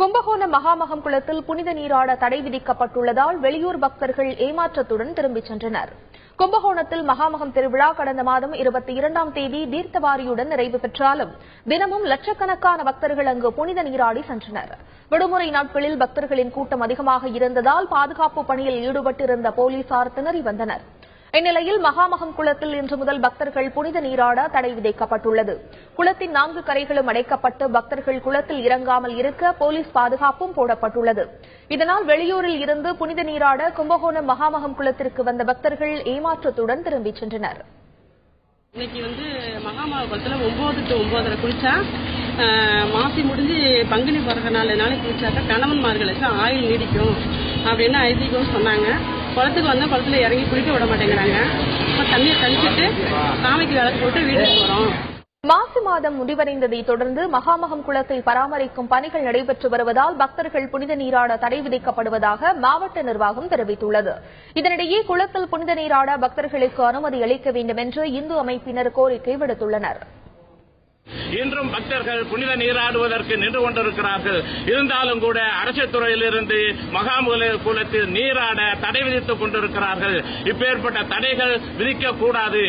கும்பகோணம் மகாமகம் குளத்தில் புனித நீராட தடை விதிக்கப்பட்டுள்ளதால் வெளியூர் பக்தர்கள் ஏமாற்றத்துடன் திரும்பிச் சென்றனர். கும்பகோணத்தில் மகாமகம் திருவிழா கடந்த மாதம் 22ஆம் தேதி தீர்த்தவாரியுடன் நிறைவு பெற்றாலும் தினமும் லட்சக்கணக்கான பக்தர்கள் அங்கு புனித நீராடி சென்றனர். விடுமுறை நாட்களில் பக்தர்களின் கூட்டம் அதிகமாக இருந்ததால் பாதுகாப்பு பணியில் ஈடுபட்டிருந்த போலீசார் திணறி வந்தனர். இந்நிலையில் மகாமகம் குளத்தில் இன்று முதல் பக்தர்கள் புனித நீராட தடை விதிக்கப்பட்டுள்ளது. குளத்தின் 4 கரைகளும் அடைக்கப்பட்டு பக்தர்கள் குளத்தில் இறங்காமல் இருக்க போலீஸ் பாதுகாப்பும் போடப்பட்டுள்ளது. இதனால் வெளியூரில் இருந்து புனித நீராட கும்பகோணம் மகாமகம் குளத்திற்கு வந்த பக்தர்கள் ஏமாற்றத்துடன் திரும்பிச் சென்றனர். இன்னைக்கு மகாமகம் குளத்துல 9 to 9:30 குளிச்சா மாசி முடிஞ்சு பங்குனி பிறந்த நாளைக்கு குளிச்சாக்க கணவன்மார்களுக்கு ஆயுள் நீடிக்கும் அப்படின்னு ஐதீகம் சொன்னாங்க. குளத்துக்கு வந்தா குளத்துல இறங்கி குளிக்க விட மாட்டேங்கிறாங்க. தண்ணியை கழிச்சிட்டு சாமிக்கு விளக்கு போட்டு வீட்டுக்கு போறோம். மாசி மாதம் முடிவடைந்ததை தொடர்ந்து மகாமகம் குளத்தை பராமரிக்கும் பணிகள் நடைபெற்று வருவதால் பக்தர்கள் புனித நீராட தடை விதிக்கப்படுவதாக மாவட்ட நிர்வாகம் தெரிவித்துள்ளது. இதனிடையே குளத்தில் புனித நீராட பக்தர்களுக்கு அனுமதி அளிக்க வேண்டும் என்று இந்து அமைப்பினர் கோரிக்கை விடுத்துள்ளனர். இன்றும் பக்தர்கள் புனித நீராடுவதற்கு நின்று கொண்டிருக்கிறார்கள். இருந்தாலும் கூட அரசு துறையிலிருந்து மகாமகம் குளத்தில் நீராட தடை விதித்துக் கொண்டிருக்கிறார்கள். இப்பேற்பட்ட தடைகள் விதிக்கக்கூடாது.